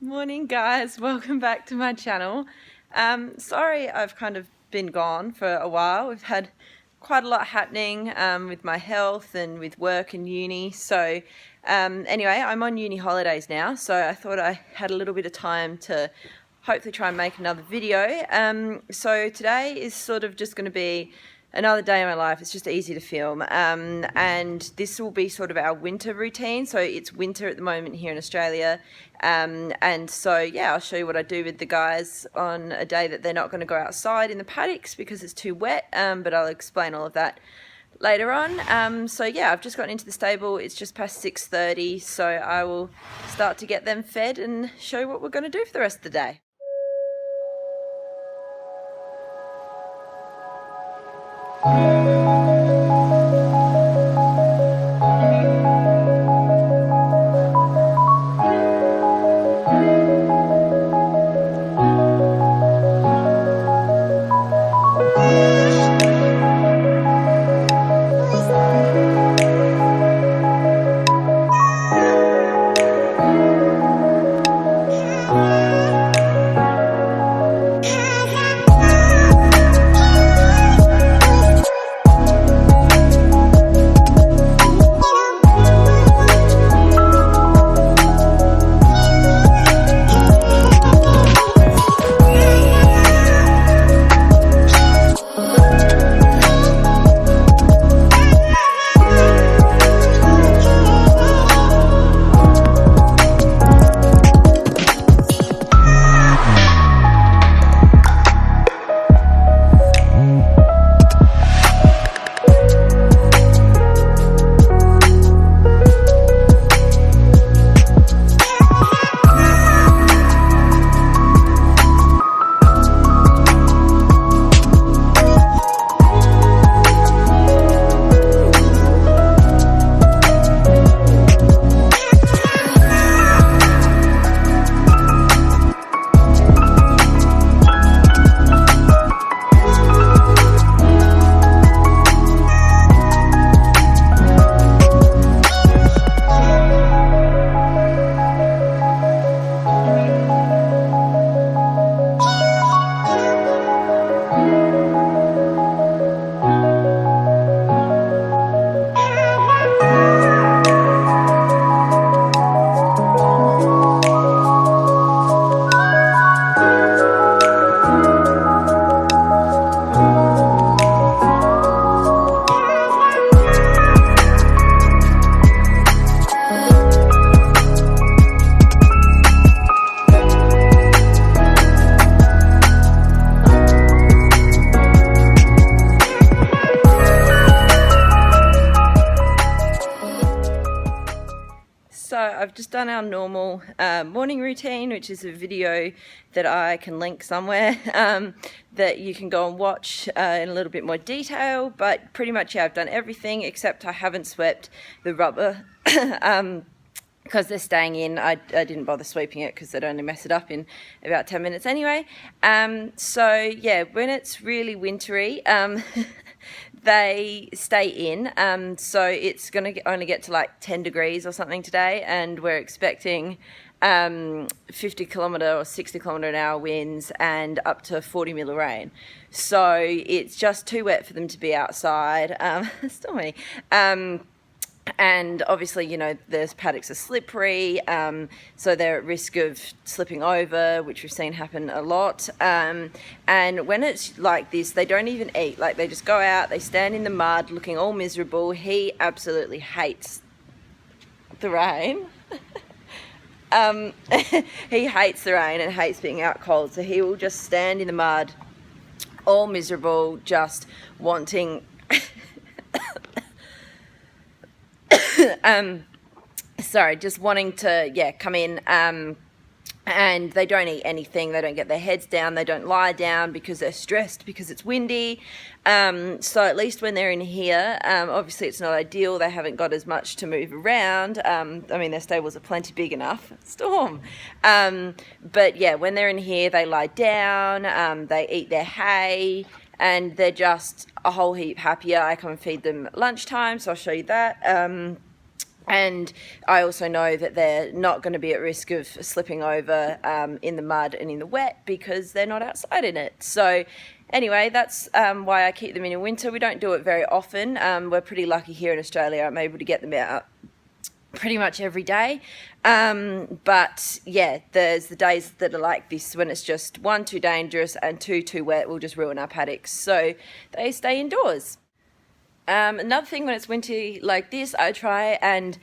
Morning guys, welcome back to my channel. Sorry I've kind of been gone for a while. We've had quite a lot happening with my health and with work and uni. So anyway, I'm on uni holidays now, so I thought I had a little bit of time to hopefully try and make another video. So today is sort of just going to be another day in my life. It's just easy to film, and this will be sort of our winter routine. So it's winter at the moment here in Australia, and so yeah, I'll show you what I do with the guys on a day that they're not going to go outside in the paddocks because it's too wet, but I'll explain all of that later on. So yeah, I've just gotten into the stable. It's just past 6:30, so I will start to get them fed and show you what we're going to do for the rest of the day. I've just done our normal morning routine, which is a video that I can link somewhere that you can go and watch in a little bit more detail. But pretty much, yeah, I've done everything except I haven't swept the rubber because they're staying in. I didn't bother sweeping it because they'd only mess it up in about 10 minutes anyway. So yeah, when it's really wintry, they stay in. So it's going to only get to like 10 degrees or something today, and we're expecting 50 kilometre or 60 kilometre an hour winds and up to 40 mil of rain. So it's just too wet for them to be outside. Still many. And obviously, you know, the paddocks are slippery, so they're at risk of slipping over, which we've seen happen a lot. And when it's like this, they don't even eat. Like, they just go out, they stand in the mud looking all miserable. He absolutely hates the rain. He hates the rain and hates being out cold, so he will just stand in the mud all miserable, just wanting just wanting to come in, and they don't eat anything. They don't get their heads down, they don't lie down because they're stressed because it's windy. So at least when they're in here, obviously it's not ideal, they haven't got as much to move around. I mean, their stables are plenty big enough. Storm. But yeah, when they're in here, they lie down, they eat their hay, and they're just a whole heap happier. I come and feed them at lunchtime, so I'll show you that. And I also know that they're not going to be at risk of slipping over in the mud and in the wet because they're not outside in it. So anyway, that's why I keep them in winter. We don't do it very often. We're pretty lucky here in Australia. I'm able to get them out pretty much every day. But yeah, there's the days that are like this when it's just 1, too dangerous, and 2, too wet. Will just ruin our paddocks. So they stay indoors. Another thing, when it's wintry like this, I try and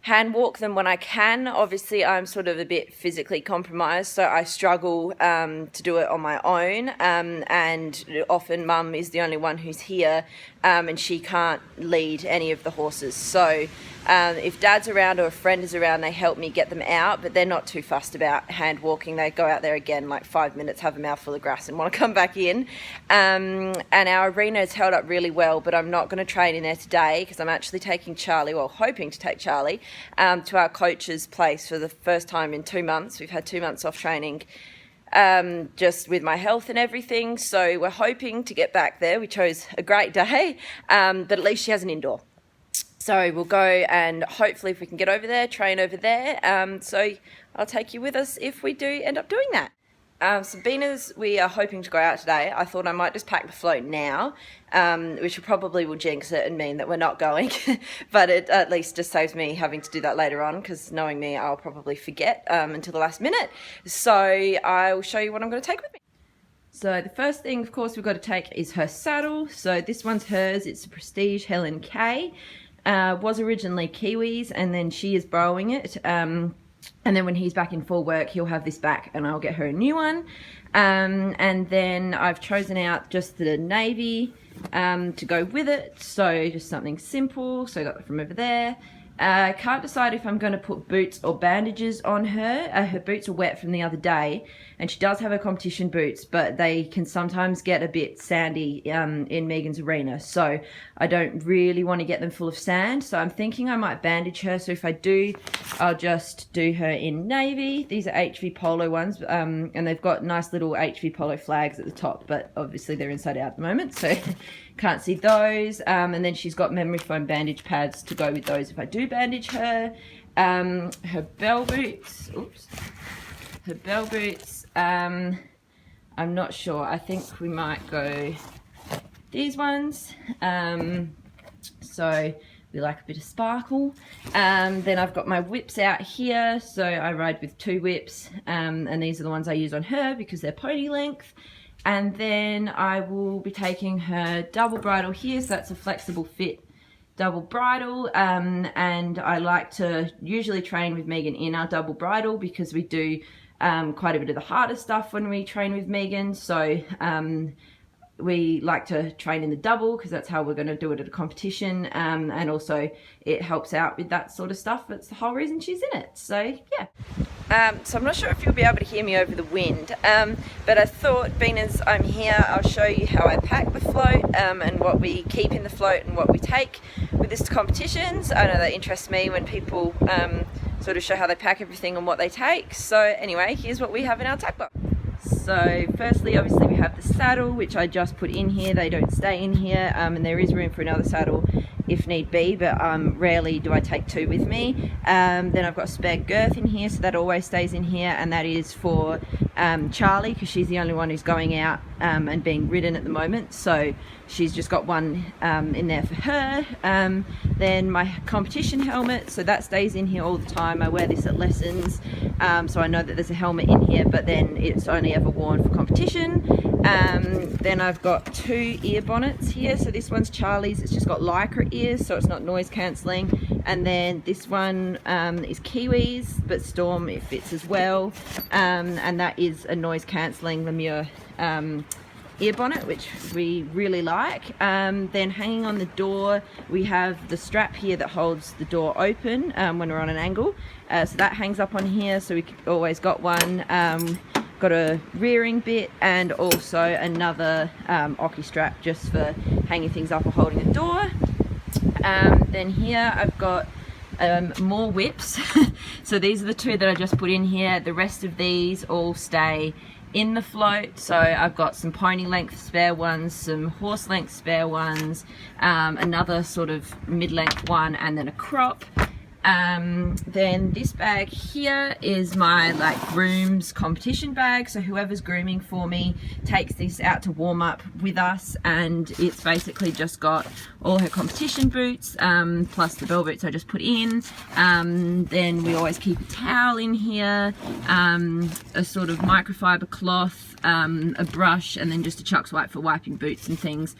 hand walk them when I can. Obviously, I'm sort of a bit physically compromised, so I struggle to do it on my own, and often Mum is the only one who's here, and she can't lead any of the horses. So if Dad's around or a friend is around, they help me get them out, but they're not too fussed about hand walking. They go out there again like 5 minutes, have a mouthful of grass and want to come back in. And our arena has held up really well, but I'm not going to train in there today because I'm actually taking Charlie, well, hoping to take Charlie, to our coach's place for the first time in 2 months. We've had 2 months off training, just with my health and everything. So we're hoping to get back there. We chose a great day, but at least she has an indoor. So we'll go, and hopefully if we can get over there, train over there. So I'll take you with us if we do end up doing that. Sabina's, we are hoping to go out today. I thought I might just pack the float now, which probably will jinx it and mean that we're not going. But it at least just saves me having to do that later on, because knowing me, I'll probably forget until the last minute. So I will show you what I'm going to take with me. So the first thing, of course, we've got to take is her saddle. So this one's hers. It's a Prestige Helen K. Was originally Kiwi's, and then she is borrowing it. And then when he's back in full work, he'll have this back and I'll get her a new one. And then I've chosen out just the navy to go with it. So just something simple. So I got that from over there. Can't decide if I'm going to put boots or bandages on her. Her boots are wet from the other day, and she does have her competition boots, but they can sometimes get a bit sandy in Megan's arena, so I don't really want to get them full of sand. So I'm thinking I might bandage her. So if I do, I'll just do her in navy. These are HV Polo ones, and they've got nice little HV Polo flags at the top, but obviously they're inside out at the moment, so can't see those. And then she's got memory foam bandage pads to go with those if I do bandage her. Her bell boots, her bell boots, I'm not sure. I think we might go these ones. So we like a bit of sparkle. Then I've got my whips out here. So I ride with 2 whips, and these are the ones I use on her because they're pony length. And then I will be taking her double bridle here, so that's a flexible fit double bridle, and I like to usually train with Megan in our double bridle because we do quite a bit of the harder stuff when we train with Megan. So we like to train in the double because that's how we're going to do it at a competition, and also it helps out with that sort of stuff. That's the whole reason she's in it. So yeah. So I'm not sure if you'll be able to hear me over the wind, but I thought, being as I'm here, I'll show you how I pack the float, and what we keep in the float and what we take with this to competitions. I know that interests me when people sort of show how they pack everything and what they take. So anyway, here's what we have in our tack box. So firstly, obviously we have the saddle, which I just put in here. They don't stay in here, and there is room for another saddle if need be, but rarely do I take two with me. Then I've got a spare girth in here, so that always stays in here, and that is for Charlie, because she's the only one who's going out and being ridden at the moment, so she's just got one in there for her. Then my competition helmet, so that stays in here all the time. I wear this at lessons, so I know that there's a helmet in here, but then it's only ever worn for competition. Then I've got two ear bonnets here. So this one's Charlie's, it's just got lycra ears, so it's not noise cancelling. And then this one is Kiwi's, but Storm it fits as well, and that is a noise cancelling Lemure ear bonnet, which we really like. Then hanging on the door, we have the strap here that holds the door open when we're on an angle, so that hangs up on here, so we always got one. Got a rearing bit and also another ocky strap just for hanging things up or holding the door. Then here I've got more whips. So these are the two that I just put in here. The rest of these all stay in the float. So I've got some pony length spare ones, some horse length spare ones, another sort of mid-length one, and then a crop. Then this bag here is my like groom's competition bag, so whoever's grooming for me takes this out to warm up with us, and it's basically just got all her competition boots plus the bell boots I just put in. Then we always keep a towel in here, a sort of microfiber cloth, a brush, and then just a Chuck's wipe for wiping boots and things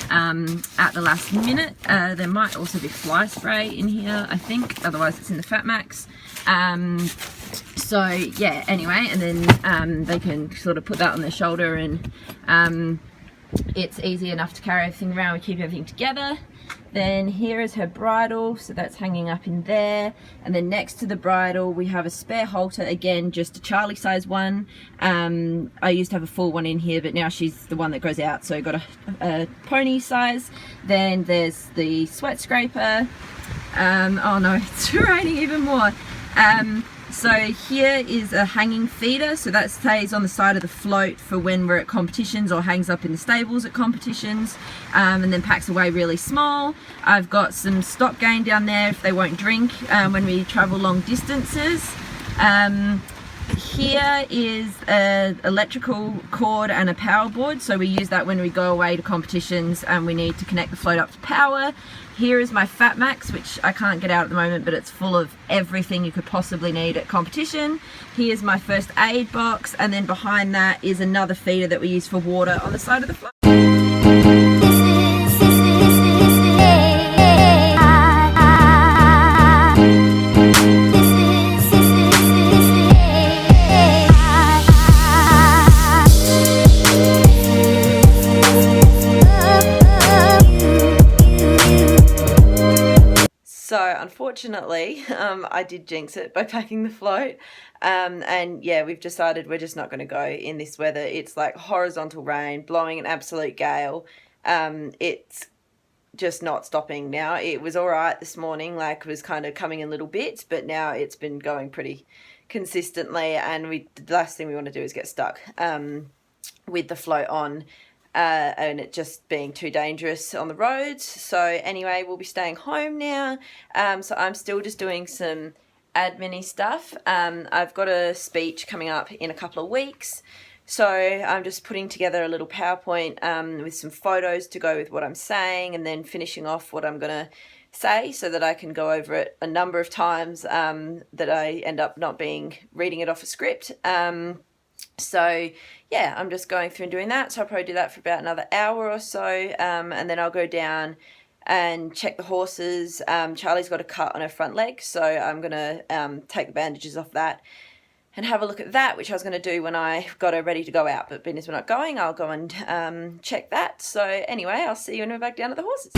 at the last minute. There might also be fly spray in here, I think, otherwise it's in the Fat Max. So yeah, anyway, and then they can sort of put that on their shoulder, and it's easy enough to carry everything around. We keep everything together. Then here is her bridle, so that's hanging up in there. And then next to the bridle we have a spare halter, again just a Charlie size one. I used to have a full one in here, but now she's the one that goes out, so I got a pony size. Then there's the sweat scraper. Oh no, it's raining even more. So here is a hanging feeder, so that stays on the side of the float for when we're at competitions, or hangs up in the stables at competitions, and then packs away really small. I've got some stock gain down there if they won't drink when we travel long distances. Here is an electrical cord and a power board, so we use that when we go away to competitions and we need to connect the float up to power. Here is my Fat Max, which I can't get out at the moment, but it's full of everything you could possibly need at competition. Here's my first aid box, and then behind that is another feeder that we use for water on the side of the float. So unfortunately, I did jinx it by packing the float, and yeah, we've decided we're just not going to go in this weather. It's like horizontal rain, blowing an absolute gale. It's just not stopping now. It was all right this morning, like it was kind of coming in little bits, but now it's been going pretty consistently, and the last thing we want to do is get stuck with the float on. And it just being too dangerous on the roads. So anyway, we'll be staying home now. So I'm still just doing some admin-y stuff. I've got a speech coming up in a couple of weeks, so I'm just putting together a little PowerPoint with some photos to go with what I'm saying, and then finishing off what I'm gonna say so that I can go over it a number of times, that I end up not reading it off a script. So yeah, I'm just going through and doing that. So I'll probably do that for about another hour or so, and then I'll go down and check the horses. Charlie's got a cut on her front leg, so I'm going to take the bandages off that and have a look at that, which I was going to do when I got her ready to go out, but being as we're not going, I'll go and check that. So anyway, I'll see you when we're back down at the horses.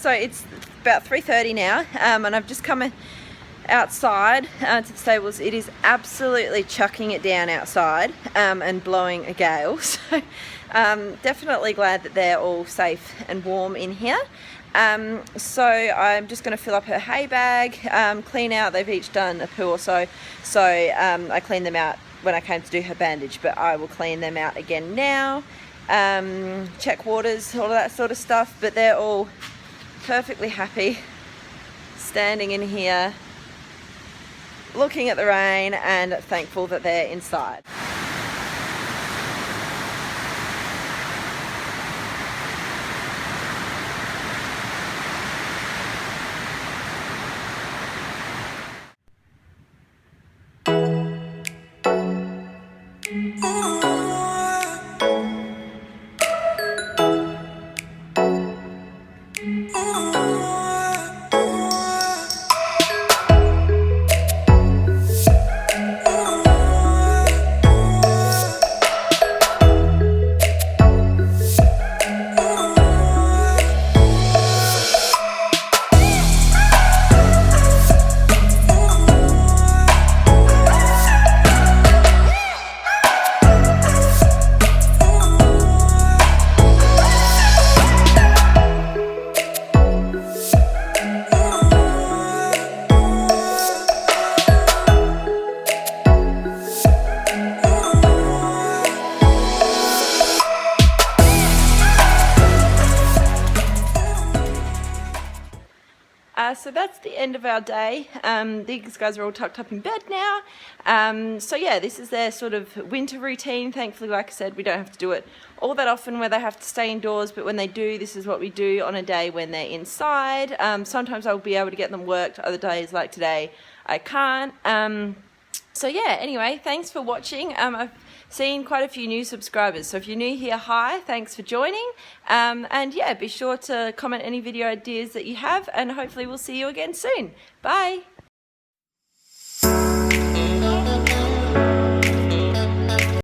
So it's about 3:30 now, and I've just come outside to the stables. It is absolutely chucking it down outside and blowing a gale. So definitely glad that they're all safe and warm in here. So I'm just going to fill up her hay bag, clean out. They've each done a poo or so. So I cleaned them out when I came to do her bandage, but I will clean them out again now. Check waters, all of that sort of stuff, but they're all perfectly happy standing in here looking at the rain and thankful that they're inside. So that's the end of our day. These guys are all tucked up in bed now. So yeah, this is their sort of winter routine. Thankfully, like I said, we don't have to do it all that often where they have to stay indoors, but when they do, this is what we do on a day when they're inside. Sometimes I'll be able to get them worked, other days like today I can't. So yeah, anyway, thanks for watching. I've seen quite a few new subscribers, so if you're new here, hi, thanks for joining. And yeah, be sure to comment any video ideas that you have, and hopefully we'll see you again soon. Bye.